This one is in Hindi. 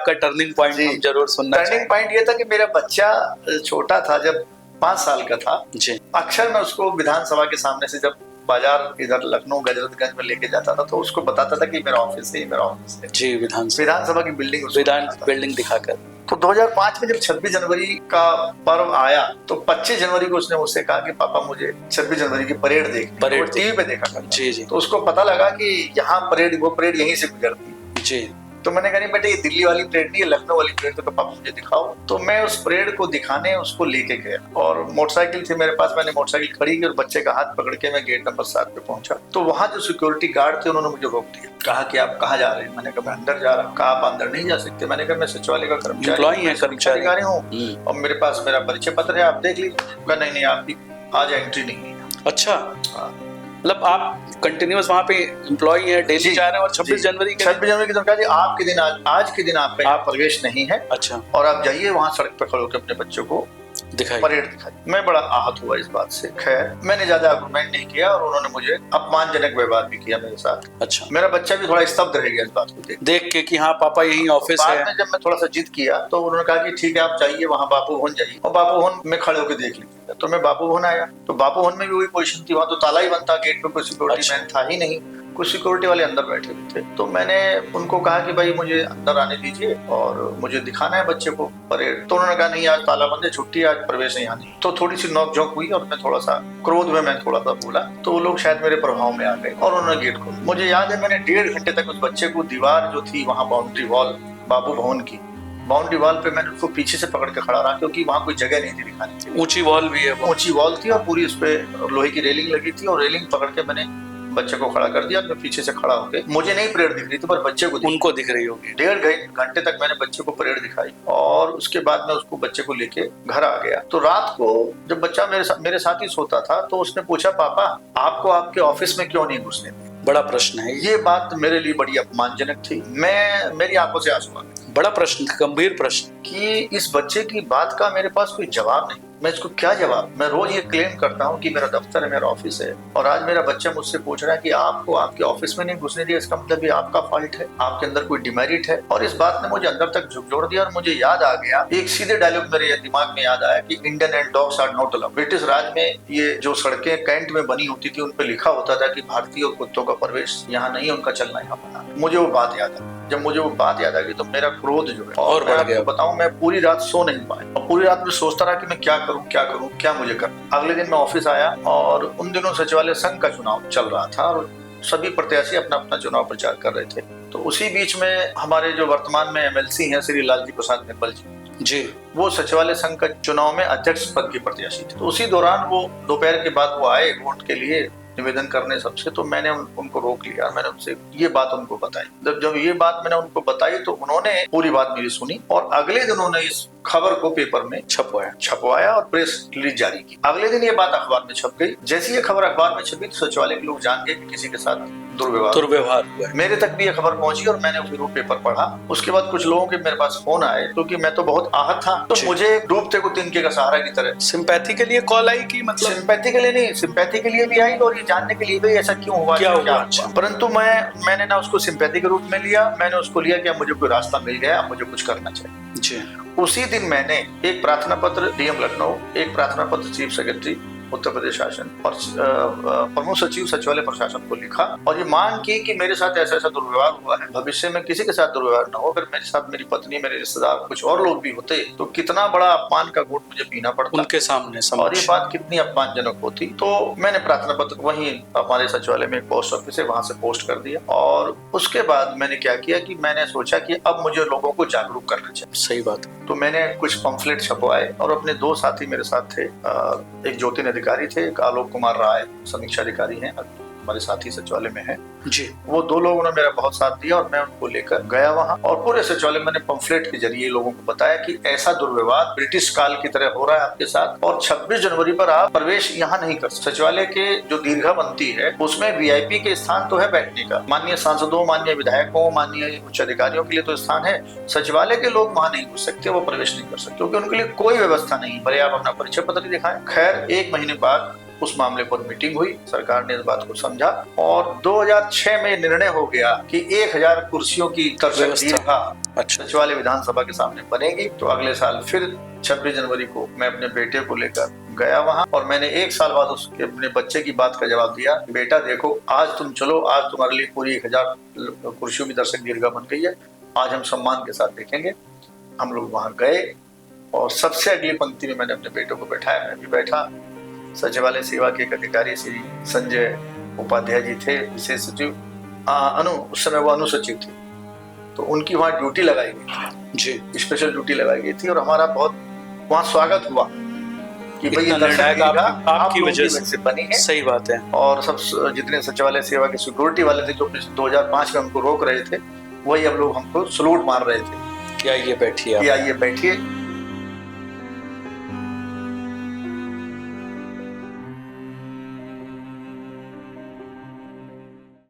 आपका टर्निंग पॉइंट हम जरूर सुनना टर्निंग पॉइंट ये था कि मेरा बच्चा छोटा था, जब 5 साल का था जी। अक्सर मैं उसको विधानसभा के सामने से जब बाजार इधर लखनऊ गजरतगंज में लेके जाता था तो उसको बताता था कि मेरा ऑफिस है, मेरा ऑफिस है जी। विधानसभा की बिल्डिंग दिखाकर। तो 2005 में जब 26 जनवरी का पर्व आया तो 25 जनवरी को उसने मुझसे कहा कि पापा मुझे 26 जनवरी की परेड देखनी है। वो टीवी पे देखा करता जी जी। तो उसको पता लगा कि यहाँ परेड, वो परेड यहीं से गुजरती है जी। तो मैंने कहा नहीं बेटे, ये दिल्ली वाली परेड नहीं है, लखनऊ वाली परेड, तो पापा मुझे दिखाओ। तो मैं उस परेड को दिखाने उसको लेके गया और मोटरसाइकिल थी मेरे पास, मैंने मोटरसाइकिल खड़ी की और बच्चे का हाथ पकड़ के मैं गेट नंबर 7 पे पहुंचा। तो वहां जो सिक्योरिटी गार्ड थे उन्होंने मुझे रोक दिया, कहा कि आप कहाँ जा रहे हैं? मैंने कहा मैं अंदर जा रहा हूँ। कहा आप अंदर नहीं जा सकते। मैंने कहा मैं सचिवालय का कर्मचारी हूँ और मेरे पास मेरा परिचय पत्र है, आप देख लीजिए। नहीं नहीं, आपकी आज एंट्री नहीं है। अच्छा, मतलब आप कंटिन्यूअस वहाँ पे एम्प्लॉई है, डेली जा रहे हैं और 26 जनवरी के दिन कहा जी आपके दिन आज के दिन आपका प्रवेश नहीं है। अच्छा। और आप जाइए वहाँ सड़क पे खड़े होकर अपने बच्चों को परेड दिखाई। मैं बड़ा आहत हुआ इस बात से। खैर मैंने ज्यादा आर्गुमेंट नहीं किया और उन्होंने मुझे अपमानजनक व्यवहार भी किया मेरे साथ। अच्छा। मेरा बच्चा भी थोड़ा स्तब्ध रह गया इस बात को देख के कि हाँ पापा यही ऑफिस है। बाद में जब मैं थोड़ा सा जिद किया तो उन्होंने कहा कि ठीक है आप जाइए वहाँ बापू भवन जाइए और बापू भवन में खड़े होकर देख लीजिए। तो मैं बापू भवन आया तो बापू भवन में भी वही पोजीशन थी, वहाँ तो ताला ही बंद था, गेट पे कोई सिक्योरिटी मैन था ही नहीं, कुछ सिक्योरिटी वाले अंदर बैठे हुए थे। तो मैंने उनको कहा कि भाई मुझे अंदर आने दीजिए और मुझे दिखाना है बच्चे को परेड। तो उन्होंने कहा नहीं आज ताला बंद है, छुट्टी, आज प्रवेश यहाँ नहीं। तो थोड़ी सी नोक-झोंक हुई और मैं थोड़ा सा क्रोध में मैं थोड़ा सा बोला तो वो लोग शायद मेरे प्रभाव में आ गए और उन्होंने गेट खोला। मुझे याद है मैंने 1.5 घंटे तक उस बच्चे को, दीवार जो थी वहाँ बाउंड्री वॉल बापू भवन की बाउंड्री वॉल पे मैंने उसको पीछे से पकड़ के खड़ा रहा क्योंकि वहाँ कोई जगह नहीं थी दिखाने की। ऊंची वॉल भी है, ऊंची वॉल थी और पूरी उस पे लोहे की रेलिंग लगी थी और रेलिंग पकड़ के मैंने बच्चे को खड़ा कर दिया। मैं पीछे से खड़ा होके, मुझे नहीं परेड दिख रही थी पर बच्चे को उनको दिख रही होगी। 1.5 घंटे तक मैंने बच्चे को परेड दिखाई और उसके बाद मैं उसको बच्चे को लेके घर आ गया। तो रात को जब बच्चा मेरे साथ ही सोता था तो उसने पूछा पापा आपको आपके ऑफिस में क्यों नहीं घुसने दिया? बड़ा प्रश्न है ये बात मेरे लिए बड़ी अपमानजनक थी। मेरी आंखों से आंसू आ गए। बड़ा प्रश्न, गंभीर प्रश्न कि इस बच्चे की बात का मेरे पास कोई जवाब नहीं, मैं इसको क्या जवाब। मैं रोज ये क्लेम करता हूँ कि मेरा दफ्तर है, मेरा ऑफिस है और आज मेरा बच्चा मुझसे पूछ रहा है कि आपको आपके ऑफिस में नहीं घुसने दिया, इसका मतलब ये आपका फॉल्ट है, आपके अंदर कोई डिमेरिट है। और इस बात ने मुझे अंदर तक झकझोर दिया और मुझे याद आ गया एक सीधे डायलॉग मेरे दिमाग में याद आया कि Indian and dogs are not allowed. British Raj में ये जो सड़कें कैंट में बनी होती थी उन पे लिखा होता था कि भारतीय और कुत्तों का प्रवेश यहाँ नहीं, उनका चलना यहाँ बना। मुझे वो बात याद आ, जब मुझे वो बात याद आ गई तो मेरा क्रोध जो है और मैं आपको बताऊं मैं पूरी रात सो नहीं पाया और पूरी रात में सोचता रहा कि मैं क्या करूं क्या मुझे करना। अगले दिन मैं ऑफिस आया और उन दिनों सचिवालय संघ का चुनाव चल रहा था और सभी प्रत्याशी अपना अपना चुनाव प्रचार कर रहे थे। तो उसी बीच में हमारे जो वर्तमान में MLC हैं श्री लालजी प्रसाद निर्मल जी, वो सचिवालय संघ का चुनाव में अध्यक्ष पद के प्रत्याशी थे। तो उसी दौरान वो दोपहर के बाद वो आए वोट के लिए निवेदन करने सबसे। तो मैंने उनको रोक लिया, मैंने उनसे ये बात उनको बताई। जब ये बात मैंने उनको बताई तो उन्होंने पूरी बात मेरी सुनी और अगले दिन उन्होंने इस खबर को पेपर में छपवाया और प्रेस रिलीज जारी की। अगले दिन ये बात अखबार में छप गई। जैसे ये खबर अखबार में छपी तो सचिवालय के लोग जान गए कि किसी के साथ दुर्व्यवहार हुआ। मेरे तक भी ये खबर पहुंची और मैंने फिर वो पेपर पढ़ा। उसके बाद कुछ लोगों के मेरे पास फोन आए क्योंकि मैं तो बहुत आहत था। तो मुझे डूबते को तिनके का सहारा की तरह सिंपैथी के लिए कॉल आई कि मतलब सिंपैथी के लिए नहीं, सिंपैथी के लिए भी आई और ये जानने के लिए भी ऐसा क्यों हुआ, क्या हुआ। परंतु मैंने ना उसको सिंपैथी के रूप में लिया, मैंने उसको लिया कि मुझे कोई रास्ता मिल गया, मुझे कुछ करना चाहिए जी। उसी दिन मैंने एक प्रार्थना पत्र DM लखनऊ, एक प्रार्थना पत्र चीफ सेक्रेटरी उत्तर प्रदेश शासन और प्रमुख सचिव सचिवालय प्रशासन को लिखा और ये मांग की कि मेरे साथ ऐसा ऐसा दुर्व्यवहार हुआ है, भविष्य में किसी के साथ दुर्व्यवहार न हो। अगर मेरे साथ मेरी पत्नी, मेरे रिश्तेदार, कुछ और लोग भी होते तो कितना बड़ा अपमान का घूंट मुझे पीना पड़ता उनके सामने और ये बात कितनी अपमानजनक होती। तो मैंने प्रार्थना पत्र वहीं हमारे सचिवालय में पोस्ट ऑफिस है वहां से पोस्ट कर दिया और उसके बाद मैंने क्या किया कि मैंने सोचा कि अब मुझे लोगों को जागरूक करना चाहिए। सही बात। तो मैंने कुछ पंफलेट छपवाए और अपने 2 साथी मेरे साथ थे, एक ज्योति अधिकारी थे, एक आलोक कुमार राय समीक्षा अधिकारी हैं, हमारे साथी सचिवालय में है जी। वो 2 लोगों ने मेरा बहुत साथ दिया और मैं उनको लेकर गया वहां और पूरे सचिवालय मैंने पंफलेट के जरिए लोगों को बताया कि ऐसा दुर्व्यवहार ब्रिटिश काल की तरह हो रहा है आपके साथ और 26 जनवरी पर आप प्रवेश यहाँ नहीं कर सकते। सचिवालय के जो दीर्घा बनती है उसमें VIP के स्थान तो है बैठने का, माननीय सांसदों, माननीय विधायकों, माननीय उच्च अधिकारियों के लिए तो स्थान है, सचिवालय के लोग वहां नहीं घुस सकते, वो प्रवेश नहीं कर सकते क्योंकि उनके लिए कोई व्यवस्था नहीं, भले आप अपना परिचय पत्र दिखाएं। खैर 1 महीने बाद उस मामले पर मीटिंग हुई, सरकार ने इस बात को समझा और 2006 में निर्णय हो गया कि 1000 कुर्सियों की दर्शक दीर्घा अच्छा। सचिवालय विधानसभा के सामने बनेगी। तो अगले साल फिर 26 जनवरी को मैं अपने बेटे को लेकर गया वहां और मैंने 1 साल बाद उसके अपने बच्चे की बात का जवाब दिया, बेटा देखो आज तुम चलो, आज तुम्हारे लिए पूरी 1000 कुर्सियों की दर्शक दीर्घा बन गई है, आज हम सम्मान के साथ देखेंगे। हम लोग वहां गए और सबसे अगली पंक्ति में मैंने अपने बेटे को बैठाया, मैं भी बैठा। सचिवालय सेवा के एक अधिकारी श्री संजय उपाध्याय जी थे, विशेष सचिव, उस समय वो अनुसचिव थे, तो उनकी वहाँ ड्यूटी लगाई गई थी जी, स्पेशल ड्यूटी लगाई गई थी और हमारा बहुत वहाँ स्वागत हुआ कि भाई ये दर्शक आपकी वजह से बनी है। सही बात है। और सब जितने सचिवालय सेवा के सिक्योरिटी वाले थे जो 2005 में हमको रोक रहे थे, वही अब लोग हमको सलूट मार रहे थे कि आइए बैठिए, आइए बैठिए।